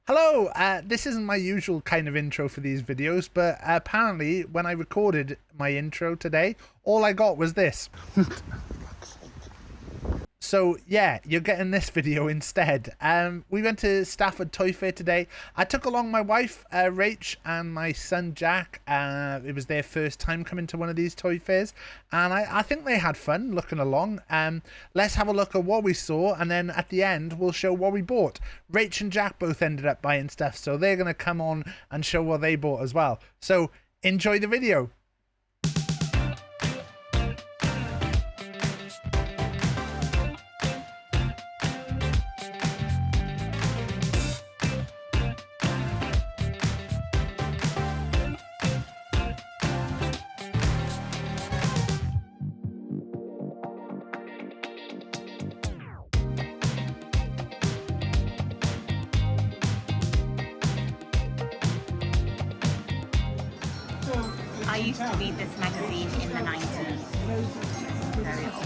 Hello, this isn't my usual kind of intro for these videos, but apparently when I recorded my intro today, all I got was this. So yeah, you're getting this video instead. We went to Stafford Toy Fair today. I took along my wife, Rach, and my son, Jack. It was their first time coming to one of these toy fairs, and I think they had fun looking along. Let's have a look at what we saw, and then at the end, we'll show what we bought. Rach and Jack both ended up buying stuff, so they're going to come on and show what they bought as well. So enjoy the video. I used to read this magazine in the 90s. Very old.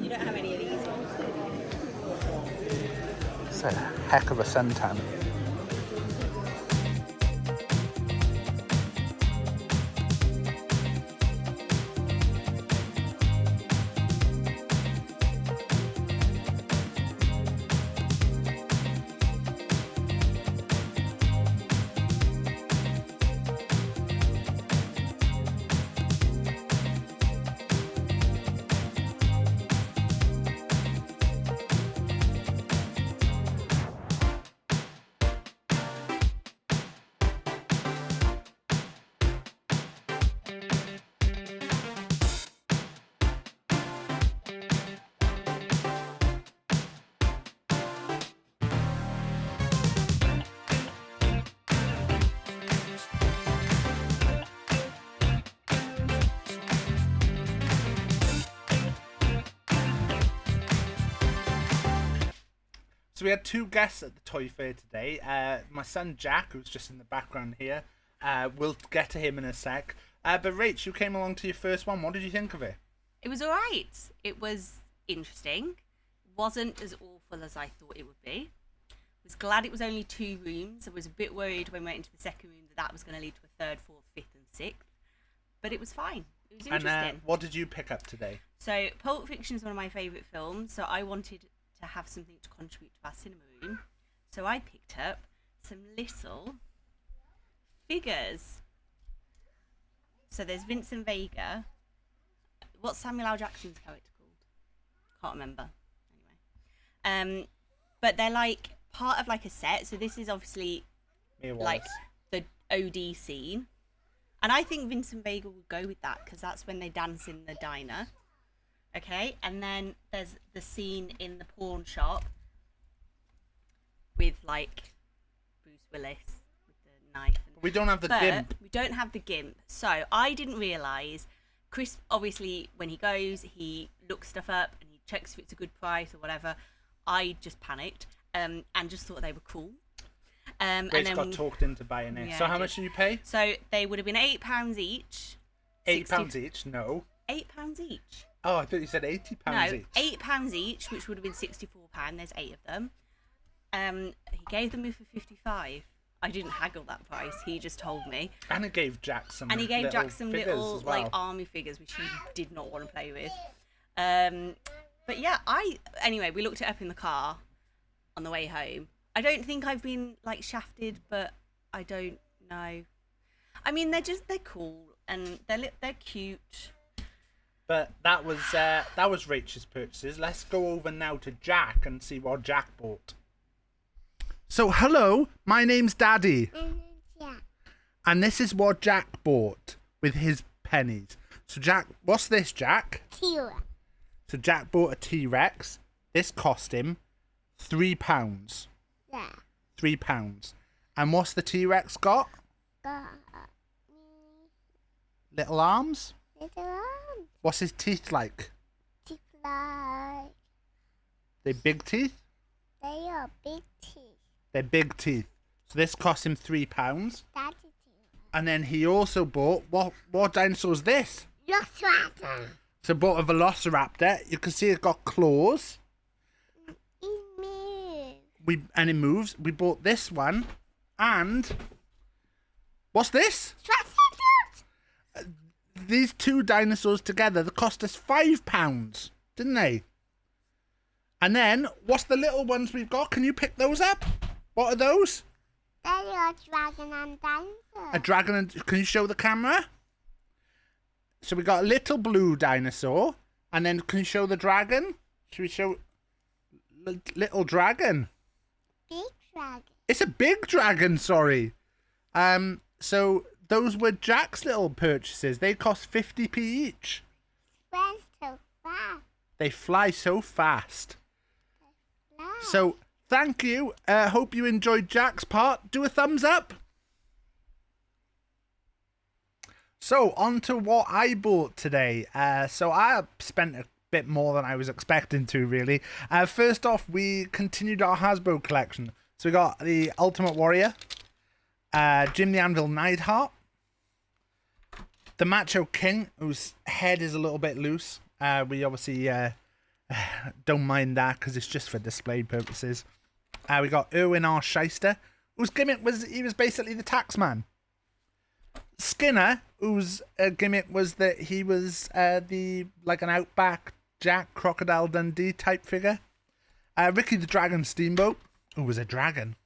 You don't have any of these ones, do you? It's a heck of a suntan. So we had two guests at the toy fair today. My son Jack, who's just in the background here. We'll get to him in a sec. But Rach, you came along to your first one. What did you think of it? It was alright. It was interesting. Wasn't as awful as I thought it would be. Was glad it was only 2 rooms. I was a bit worried when we went into the second room that was going to lead to a third, fourth, fifth and sixth. But it was fine. It was interesting. And what did you pick up today? So Pulp Fiction is one of my favourite films, so I wanted to have something to contribute to our cinema room. So I picked up some little figures. So there's Vincent Vega. What's Samuel L. Jackson's character called? Can't remember. Anyway. But they're like part of like a set. So this is obviously like the OD scene. And I think Vincent Vega would go with that because that's when they dance in the diner. Okay, and then there's the scene in the pawn shop with like Bruce Willis with the knife. We don't have the gimp. We don't have the gimp. So I didn't realise. Chris, obviously, when he goes, he looks stuff up and he checks if it's a good price or whatever. I just panicked and just thought they were cool. And then got talked into buying it. Yeah, so how much did you pay? So they would have been £8 each. £8 each? No. £8 each. Oh, I thought you said £80 each. No, £8 each, which would have been £64. There's 8 of them. He gave them me for 55. I didn't haggle that price. He just told me. And he gave Jack some. And he gave Jack some little as well. like army figures, which he did not want to play with. But yeah, anyway, we looked it up in the car on the way home. I don't think I've been like shafted, but I don't know. I mean, they're cool and they're cute. But that was Rachel's purchases. Let's go over now to Jack and see what Jack bought. So hello, my name's Daddy. Yeah. And this is what Jack bought with his pennies. So Jack, what's this, Jack? T-Rex. So Jack bought a T-Rex. This cost him £3. Yeah. £3. And what's the T-Rex got? Got Little arms? little arms. What's his teeth like? Teeth like They big teeth? they are big teeth. They're big teeth. So this cost him £3. Daddy teeth. And then he also bought, what dinosaur is this? Velociraptor. So bought a Velociraptor. You can see it got claws. It moves. And it moves. We bought this one. And what's this? Triceratops. These two dinosaurs together, they cost us £5, didn't they? And then, what's the little ones we've got? Can you pick those up? What are those? They are dragon and dinosaur. A dragon and... Can you show the camera? So we got a little blue dinosaur. And then, can you show the dragon? Should we show... Little dragon? Big dragon. It's a big dragon, sorry. So those were Jack's little purchases. They cost 50p each. Went so fast. They fly so fast. Fly. So thank you. Hope you enjoyed Jack's part. Do a thumbs up. So on to what I bought today. So I spent a bit more than I was expecting to, really. First off, we continued our Hasbro collection. So we got the Ultimate Warrior, Jim the Anvil Neidhart, the Macho King, whose head is a little bit loose. We obviously don't mind that because it's just for display purposes. We got Erwin R. Shyster, whose gimmick was he was basically the taxman. Skinner, whose gimmick was that he was like an Outback Jack Crocodile Dundee type figure. Ricky the Dragon Steamboat, who was a dragon.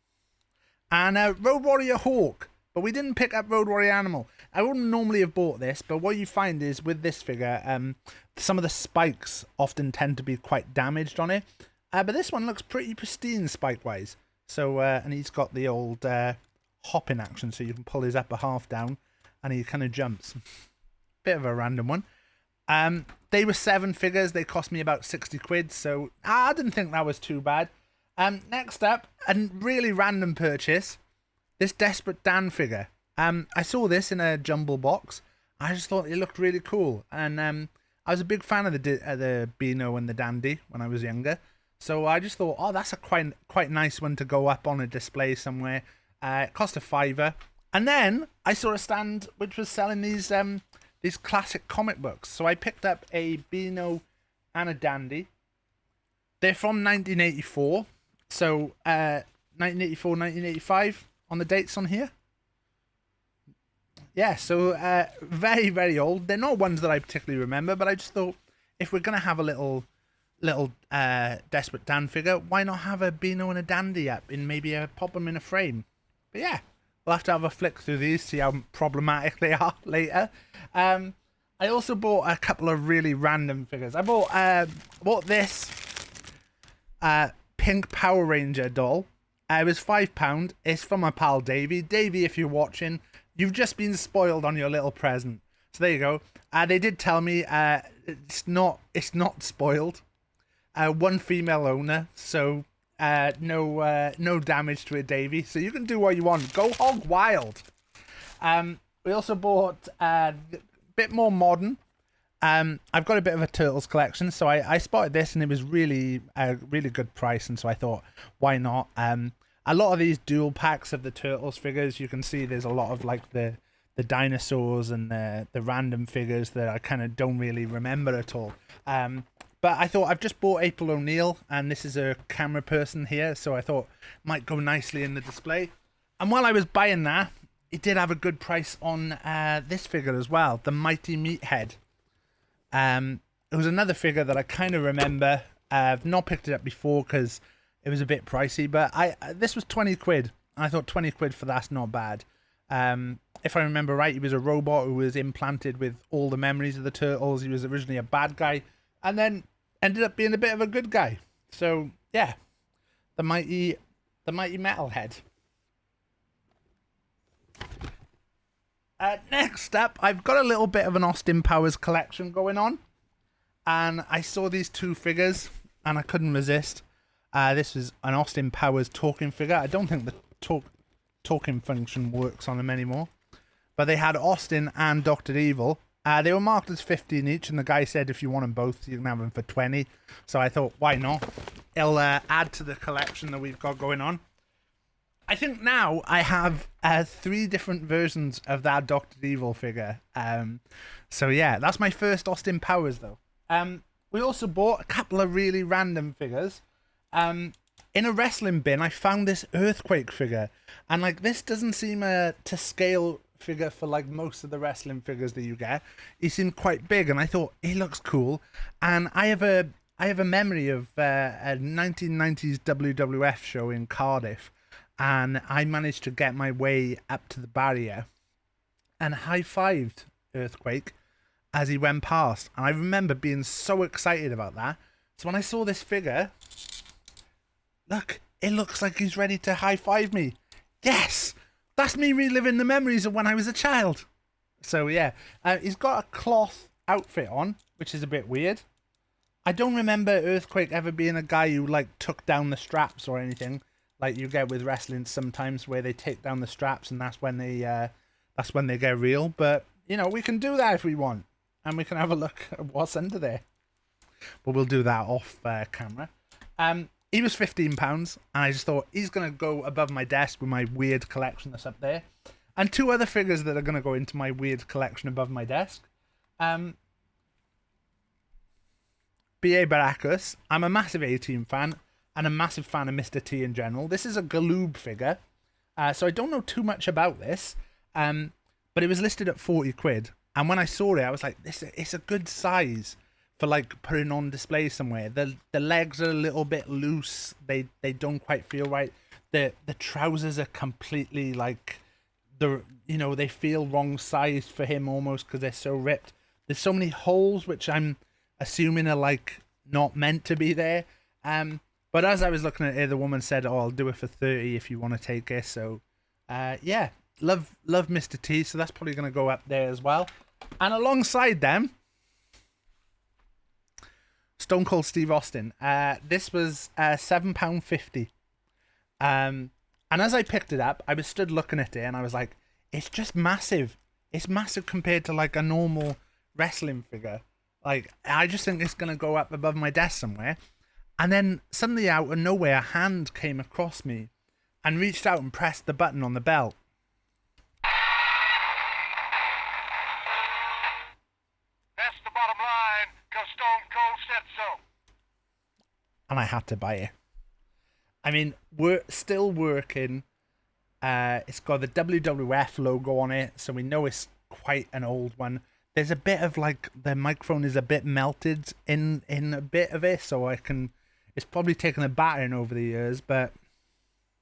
And Road Warrior Hawk, but we didn't pick up Road Warrior Animal. I wouldn't normally have bought this, but what you find is with this figure, some of the spikes often tend to be quite damaged on it. But this one looks pretty pristine spike-wise. So, and he's got the old hopping action, so you can pull his upper half down, and he kind of jumps. Bit of a random one. They were 7 figures. They cost me about 60 quid, so I didn't think that was too bad. Next up, a really random purchase. This Desperate Dan figure. I saw this in a jumble box. I just thought it looked really cool, and I was a big fan of the Beano and the Dandy when I was younger. So I just thought, oh, that's a quite nice one to go up on a display somewhere. It cost a £5. And then I saw a stand which was selling these classic comic books. So I picked up a Beano and a Dandy. They're from 1984. So 1984, 1985 on the dates on here. Yeah, so very, very old. They're not ones that I particularly remember, but I just thought if we're going to have a little Desperate Dan figure, why not have a Beano and a Dandy up and maybe pop them in a frame? But yeah, we'll have to have a flick through these, see how problematic they are later. I also bought a couple of really random figures. I bought this pink Power Ranger doll. It was £5. It's from my pal Davey. Davey, if you're watching, you've just been spoiled on your little present. So there you go. They did tell me it's not spoiled. One female owner, so no damage to it, Davey. So you can do what you want. Go hog wild. We also bought a bit more modern. I've got a bit of a Turtles collection, so I spotted this and it was really a really good price, and so I thought, why not? A lot of these dual packs of the Turtles figures, you can see there's a lot of like the dinosaurs and the random figures that I kind of don't really remember at all. But I thought I've just bought April O'Neil, and this is a camera person here, so I thought might go nicely in the display. And while I was buying that, it did have a good price on this figure as well, the Mighty Meathead. It was another figure that I kind of remember. I've not picked it up before because it was a bit pricey, but this was 20 quid. I thought 20 quid for that's not bad. If I remember right, he was a robot who was implanted with all the memories of the Turtles. He was originally a bad guy and then ended up being a bit of a good guy. So, yeah, the mighty Metalhead. Next up, I've got a little bit of an Austin Powers collection going on. And I saw these two figures and I couldn't resist. This was an Austin Powers talking figure. I don't think the talking function works on them anymore. But they had Austin and Dr. Evil. They were marked as 15 each, and the guy said if you want them both, you can have them for 20. So I thought, why not? It'll add to the collection that we've got going on. I think now I have 3 different versions of that Dr. Evil figure. So yeah, that's my first Austin Powers though. We also bought a couple of really random figures. In a wrestling bin, I found this Earthquake figure. And like this doesn't seem to scale figure for like most of the wrestling figures that you get. He seemed quite big and I thought he looks cool. And I have a memory of a 1990s WWF show in Cardiff. And I managed to get my way up to the barrier and high-fived Earthquake as he went past. And I remember being so excited about that. So when I saw this figure, look, it looks like he's ready to high-five me. Yes! That's me reliving the memories of when I was a child. So yeah, he's got a cloth outfit on, which is a bit weird. I don't remember Earthquake ever being a guy who like took down the straps or anything. Like you get with wrestling sometimes where they take down the straps and that's when they get real. But, you know, we can do that if we want. And we can have a look at what's under there. But we'll do that off camera. He was £15 and I just thought he's going to go above my desk with my weird collection that's up there. And 2 other figures that are going to go into my weird collection above my desk. B.A. Baracus. I'm a massive A-Team fan. And a massive fan of Mr. T in general. This is a Galoob figure. So I don't know too much about this. But it was listed at 40 quid. And when I saw it, I was like, it's a good size for like putting on display somewhere. The legs are a little bit loose. They don't quite feel right. The trousers are completely like, they feel wrong sized for him almost because they're so ripped. There's so many holes, which I'm assuming are like not meant to be there. But as I was looking at it, the woman said, "Oh, I'll do it for 30 if you want to take it." So, yeah, love Mr. T. So that's probably going to go up there as well. And alongside them, Stone Cold Steve Austin. This was £7.50. And as I picked it up, I was stood looking at it, and I was like, "It's just massive. It's massive compared to like a normal wrestling figure. Like, I just think it's going to go up above my desk somewhere." And then suddenly out of nowhere, a hand came across me and reached out and pressed the button on the belt. That's the bottom line, because Stone Cold said so. And I had to buy it. I mean, we're still working. It's got the WWF logo on it, so we know it's quite an old one. There's a bit of like, the microphone is a bit melted in a bit of it, so it's probably taken a battering over the years, but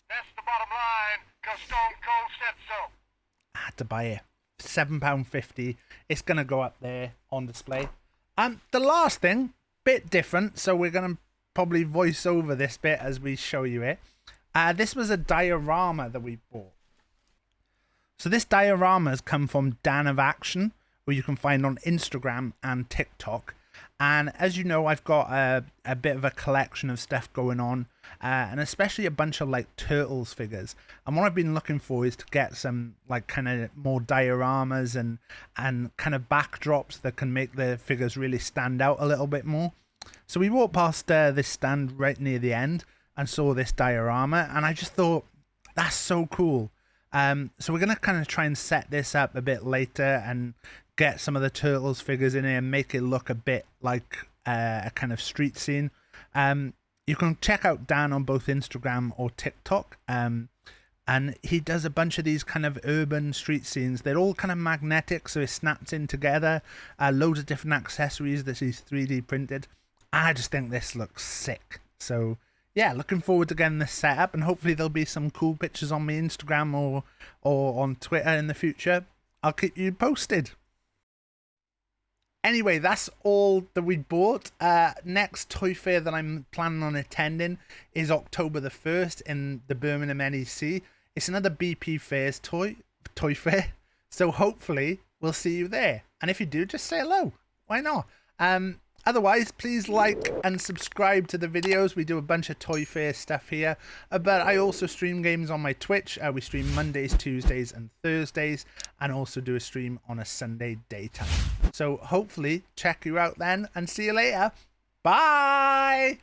that's the bottom line, because Stone Cold said so. I had to buy it. £7.50. It's going to go up there on display. The last thing, bit different, so we're going to probably voice over this bit as we show you it. This was a diorama that we bought. So this diorama has come from Dan of Action, who you can find on Instagram and TikTok. And as you know, I've got a bit of a collection of stuff going on, and especially a bunch of like Turtles figures. And what I've been looking for is to get some like kind of more dioramas and kind of backdrops that can make the figures really stand out a little bit more. So we walked past this stand right near the end and saw this diorama, and I just thought, that's so cool. So we're going to kind of try and set this up a bit later and get some of the Turtles figures in here and make it look a bit like a kind of street scene. You can check out Dan on both Instagram or TikTok. and he does a bunch of these kind of urban street scenes. They're all kind of magnetic, so it snaps in together. Loads of different accessories that he's 3D printed. I just think this looks sick. So yeah, looking forward to getting this set up, and hopefully there'll be some cool pictures on my Instagram or on Twitter in the future. I'll keep you posted. Anyway, that's all that we bought. Next toy fair that I'm planning on attending is October the 1st in the Birmingham NEC. It's another BP Fairs toy fair. So hopefully we'll see you there. And if you do, just say hello. Why not? Otherwise, please like and subscribe to the videos. We do a bunch of toy fair stuff here. But I also stream games on my Twitch. We stream Mondays, Tuesdays, and Thursdays. And also do a stream on a Sunday daytime. So hopefully check you out then and see you later. Bye!